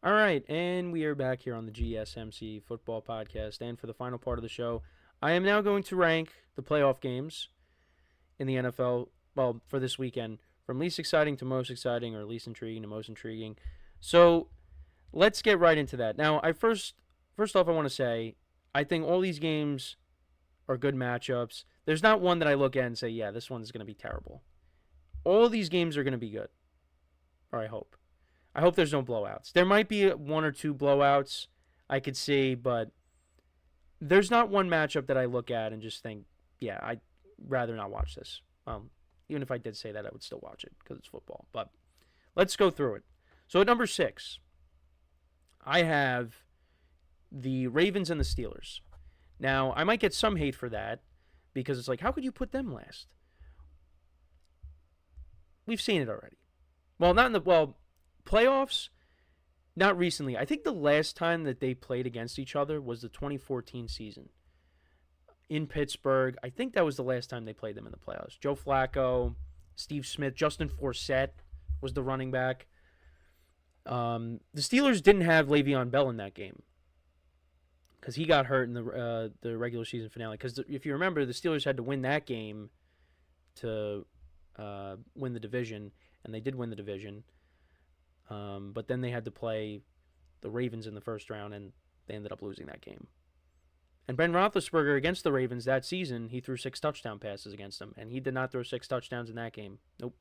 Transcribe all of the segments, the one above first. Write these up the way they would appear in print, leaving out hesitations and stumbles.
All right, and we are back here on the GSMC football podcast. And for the final part of the show, I am now going to rank the playoff games in the NFL, well, for this weekend, from least exciting to most exciting, or least intriguing to most intriguing. So let's get right into that. Now, first off, I want to say I think all these games are good matchups. There's not one that I look at and say, yeah, this one's going to be terrible. All these games are going to be good, or I hope. I hope there's no blowouts. There might be one or two blowouts I could see, but there's not one matchup that I look at and just think, yeah, I'd rather not watch this. Even if I did say that, I would still watch it because it's football. But let's go through it. So at number 6, I have the Ravens and the Steelers. Now, I might get some hate for that because it's like, how could you put them last? We've seen it already. Well, not in the playoffs. Not recently. I think the last time that they played against each other was the 2014 season in Pittsburgh. I think that was the last time they played them in the playoffs. Joe Flacco, Steve Smith, Justin Forsett was the running back. The Steelers didn't have Le'Veon Bell in that game because he got hurt in the regular season finale. Because if you remember, the Steelers had to win that game to win the division, and they did win the division. But then they had to play the Ravens in the first round, and they ended up losing that game. And Ben Roethlisberger against the Ravens that season, he threw 6 touchdown passes against them, and he did not throw 6 touchdowns in that game. Nope.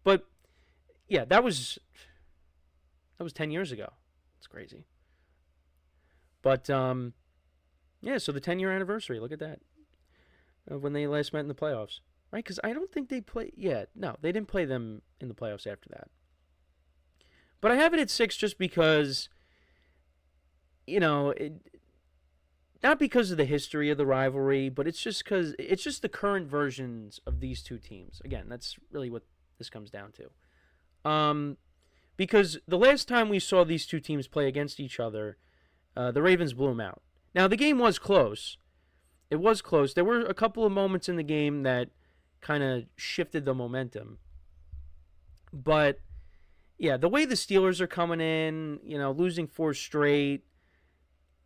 But yeah, that was 10 years ago. It's crazy. But yeah, so the 10-year anniversary. Look at that, of when they last met in the playoffs, right? Because I don't think they play. Yeah, no, they didn't play them in the playoffs after that. But I have it at 6 just because, not because of the history of the rivalry, but it's just because it's just the current versions of these two teams. Again, that's really what this comes down to. Because the last time we saw these two teams play against each other, the Ravens blew them out. Now, the game was close. It was close. There were a couple of moments in the game that kind of shifted the momentum. But yeah, the way the Steelers are coming in, losing 4 straight.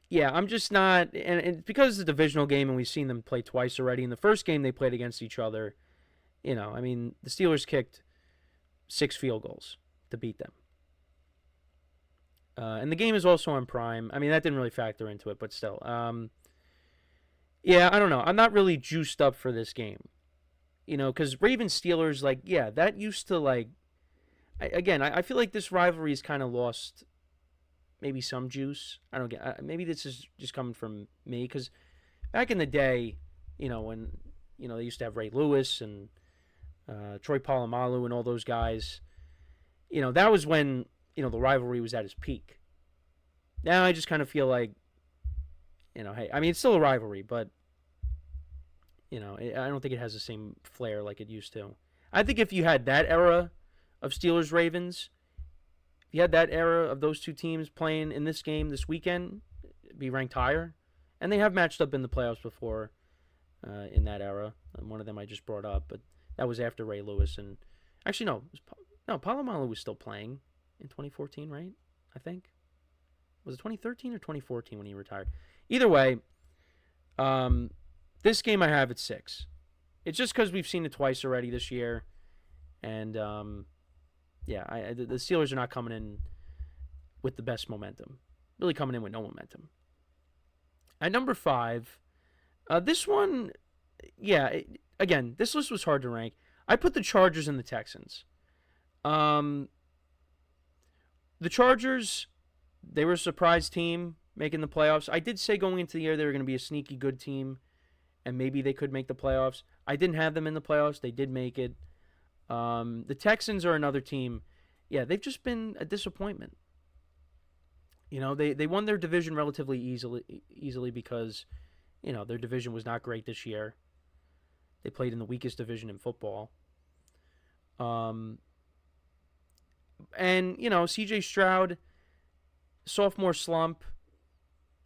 Yeah, I'm just not, and it's because it's a divisional game and we've seen them play twice already. In the first game they played against each other, the Steelers kicked 6 field goals to beat them. And the game is also on Prime. I mean, that didn't really factor into it, but still. Yeah, I don't know. I'm not really juiced up for this game. Because Ravens-Steelers, that used to, I feel like this rivalry has kind of lost maybe some juice. I don't get. Maybe this is just coming from me because back in the day, when they used to have Ray Lewis and Troy Polamalu and all those guys, that was when the rivalry was at its peak. Now I just kind of feel like, hey, I mean it's still a rivalry, but I don't think it has the same flair like it used to. I think if you had that era of Steelers Ravens, if you had that era of those two teams playing in this game this weekend, it'd be ranked higher. And they have matched up in the playoffs before in that era. And one of them I just brought up, but that was after Ray Lewis. And actually, no, Polamalu was still playing in 2014, right? I think. Was it 2013 or 2014 when he retired? Either way, this game I have at 6. It's just because we've seen it twice already this year. And yeah, the Steelers are not coming in with the best momentum. Really coming in with no momentum. At number 5, this one, yeah, again, this list was hard to rank. I put the Chargers and the Texans. The Chargers, they were a surprise team making the playoffs. I did say going into the year they were going to be a sneaky good team, and maybe they could make the playoffs. I didn't have them in the playoffs. They did make it. The Texans are another team. Yeah, they've just been a disappointment. They won their division relatively easily because, their division was not great this year. They played in the weakest division in football. And, C.J. Stroud, sophomore slump.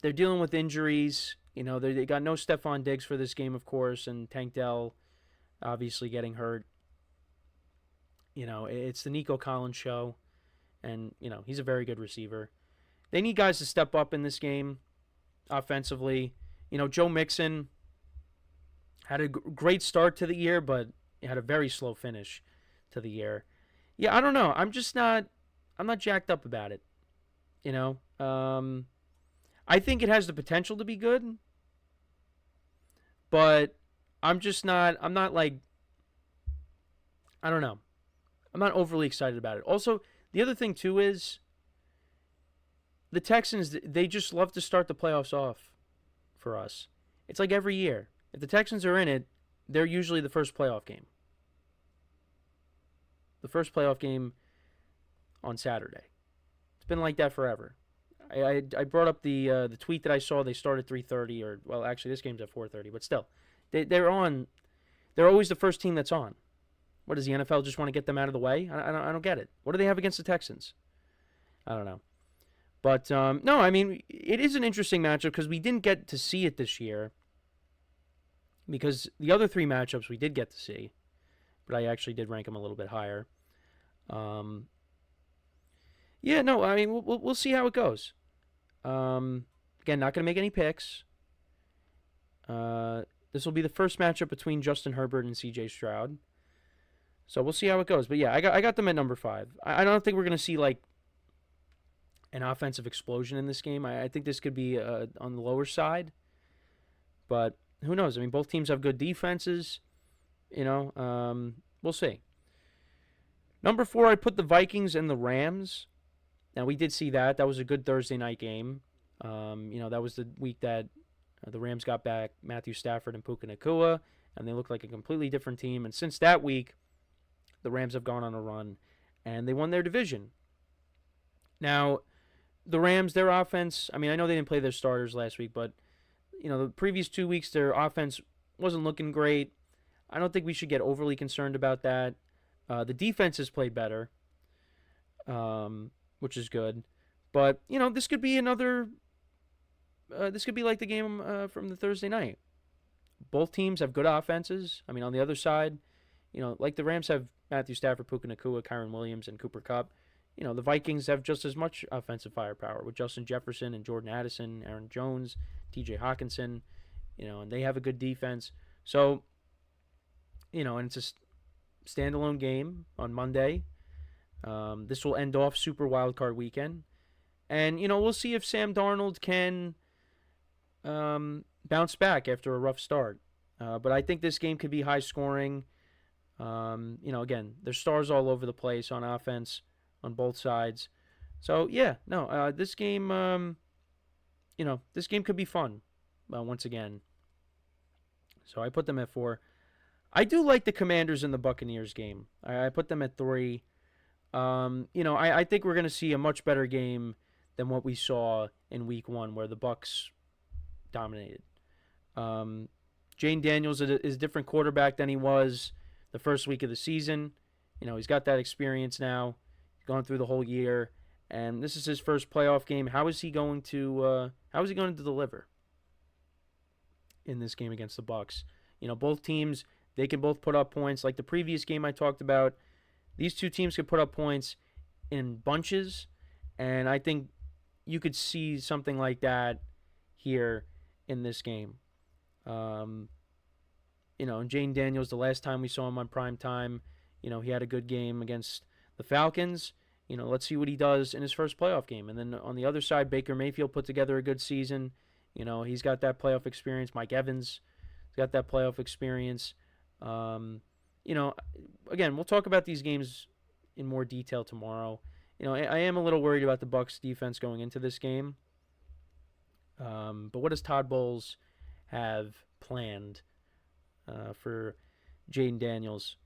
They're dealing with injuries. They got no Stephon Diggs for this game, of course, and Tank Dell obviously getting hurt. It's the Nico Collins show. and he's a very good receiver. They need guys to step up in this game offensively. Joe Mixon had a great start to the year, but had a very slow finish to the year. Yeah, I don't know. I'm not jacked up about it. You know, I think it has the potential to be good, but I'm just not. I'm not like. I don't know. I'm not overly excited about it. Also, the other thing too is the Texans. They just love to start the playoffs off for us. It's like every year. If the Texans are in it, they're usually the first playoff game. The first playoff game on Saturday. It's been like that forever. I brought up the tweet that I saw. They start at 3:30, or well, actually this game's at 4:30, but still, they're on. They're always the first team that's on. What does the NFL just want to get them out of the way? I don't get it. What do they have against the Texans? I don't know. But no, I mean it is an interesting matchup because we didn't get to see it this year. Because the other three matchups we did get to see, but I actually did rank them a little bit higher. Yeah, no, I mean we'll see how it goes. Again, not going to make any picks. This will be the first matchup between Justin Herbert and C.J. Stroud. So we'll see how it goes. But yeah, I got them at number 5. I don't think we're going to see like an offensive explosion in this game. I think this could be on the lower side. But who knows? I mean, both teams have good defenses. We'll see. Number 4, I put the Vikings and the Rams. Now, we did see that. That was a good Thursday night game. That was the week that the Rams got back Matthew Stafford and Puka Nacua, and they looked like a completely different team. And since that week, the Rams have gone on a run, and they won their division. Now, the Rams, their offense, I mean, I know they didn't play their starters last week, but, the previous 2 weeks, their offense wasn't looking great. I don't think we should get overly concerned about that. The defense has played better, which is good. But, this could be another, this could be like the game from the Thursday night. Both teams have good offenses. I mean, on the other side, like the Rams have Matthew Stafford, Puka Nacua, Kyron Williams, and Cooper Kupp. The Vikings have just as much offensive firepower with Justin Jefferson and Jordan Addison, Aaron Jones, TJ Hawkinson, and they have a good defense. So, and it's a standalone game on Monday. This will end off Super Wildcard Weekend. And, we'll see if Sam Darnold can bounce back after a rough start. But I think this game could be high scoring. Again, there's stars all over the place on offense on both sides. So, yeah, no, this game, this game could be fun once again. So I put them at 4. I do like the Commanders and the Buccaneers game. I put them at 3. I think we're going to see a much better game than what we saw in Week 1, where the Bucs dominated. Jane Daniels is a different quarterback than he was the first week of the season. He's got that experience now, gone through the whole year, and this is his first playoff game. How is he going to deliver in this game against the Bucs? Both teams, they can both put up points. Like the previous game I talked about, these two teams could put up points in bunches, and I think you could see something like that here in this game. And Jane Daniels, the last time we saw him on prime time, he had a good game against the Falcons. Let's see what he does in his first playoff game. And then on the other side, Baker Mayfield put together a good season. He's got that playoff experience. Mike Evans has got that playoff experience. Again, we'll talk about these games in more detail tomorrow. I am a little worried about the Bucs defense going into this game. But what does Todd Bowles have planned for Jaden Daniels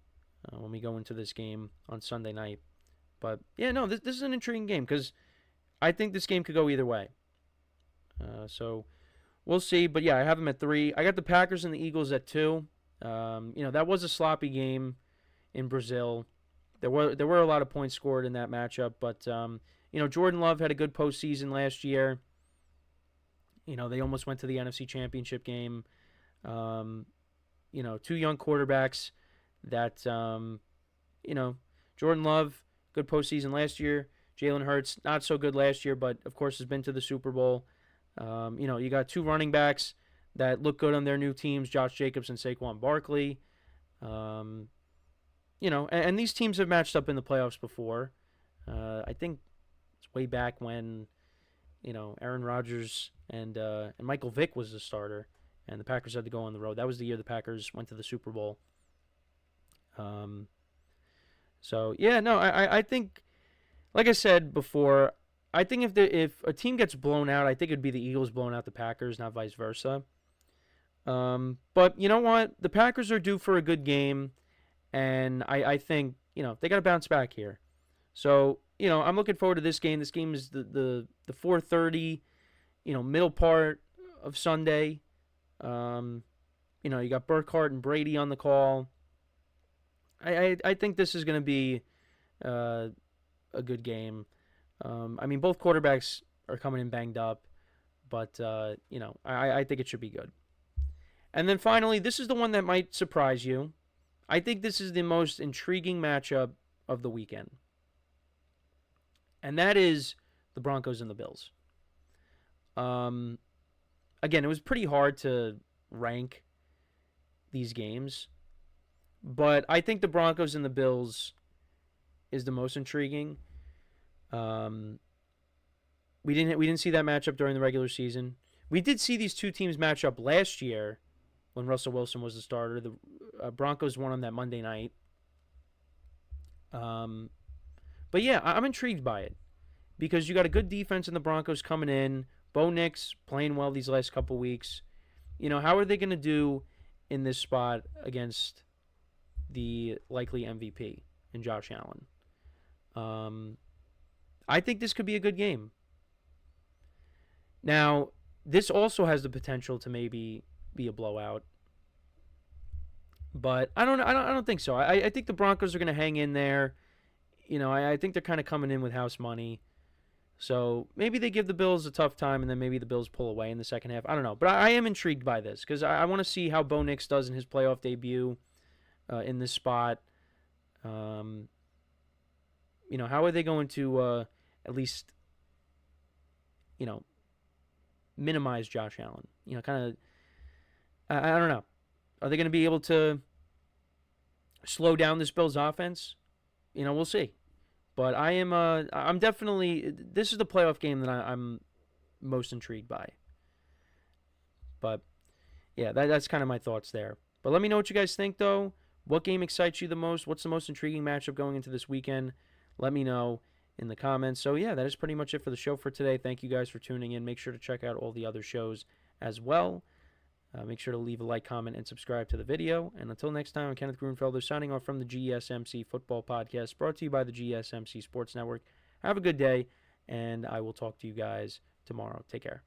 when we go into this game on Sunday night? But, yeah, no, this is an intriguing game because I think this game could go either way. So we'll see. But, yeah, I have them at 3. I got the Packers and the Eagles at 2. That was a sloppy game in Brazil. There were a lot of points scored in that matchup. But, Jordan Love had a good postseason last year. They almost went to the NFC Championship game. Two young quarterbacks that, Jordan Love, good postseason last year. Jalen Hurts, not so good last year, but of course has been to the Super Bowl. You got two running backs that look good on their new teams, Josh Jacobs and Saquon Barkley. Um, and these teams have matched up in the playoffs before. I think it's way back when, Aaron Rodgers and Michael Vick was the starter, and the Packers had to go on the road. That was the year the Packers went to the Super Bowl. So yeah, no, I think, like I said before, I think if a team gets blown out, I think it'd be the Eagles blowing out the Packers, not vice versa. But you know what? The Packers are due for a good game, and I think they got to bounce back here. So I'm looking forward to this game. This game is the 4:30, middle part of Sunday. You got Burkhardt and Brady on the call. I think this is going to be a good game. Both quarterbacks are coming in banged up, but I think it should be good. And then finally, this is the one that might surprise you. I think this is the most intriguing matchup of the weekend, and that is the Broncos and the Bills. Again, it was pretty hard to rank these games, but I think the Broncos and the Bills is the most intriguing. We didn't see that matchup during the regular season. We did see these two teams match up last year when Russell Wilson was the starter. The Broncos won on that Monday night. But yeah, I'm intrigued by it because you got a good defense in the Broncos coming in. Bo Nix playing well these last couple weeks. How are they going to do in this spot against the likely MVP in Josh Allen? I think this could be a good game. Now, this also has the potential to maybe be a blowout, but I don't think so. I think the Broncos are going to hang in there. I think they're kind of coming in with house money. So maybe they give the Bills a tough time, and then maybe the Bills pull away in the second half. I don't know. But I am intrigued by this because I want to see how Bo Nix does in his playoff debut in this spot. How are they going to at least, minimize Josh Allen? Kind of, I don't know. Are they going to be able to slow down this Bills offense? We'll see. But I'm definitely, this is the playoff game that I'm most intrigued by. But yeah, that's kind of my thoughts there. But let me know what you guys think, though. What game excites you the most? What's the most intriguing matchup going into this weekend? Let me know in the comments. So yeah, that is pretty much it for the show for today. Thank you guys for tuning in. Make sure to check out all the other shows as well. Make sure to leave a like, comment, and subscribe to the video. And until next time, I'm Kenneth Grunfelder signing off from the GSMC Football Podcast, brought to you by the GSMC Sports Network. Have a good day, and I will talk to you guys tomorrow. Take care.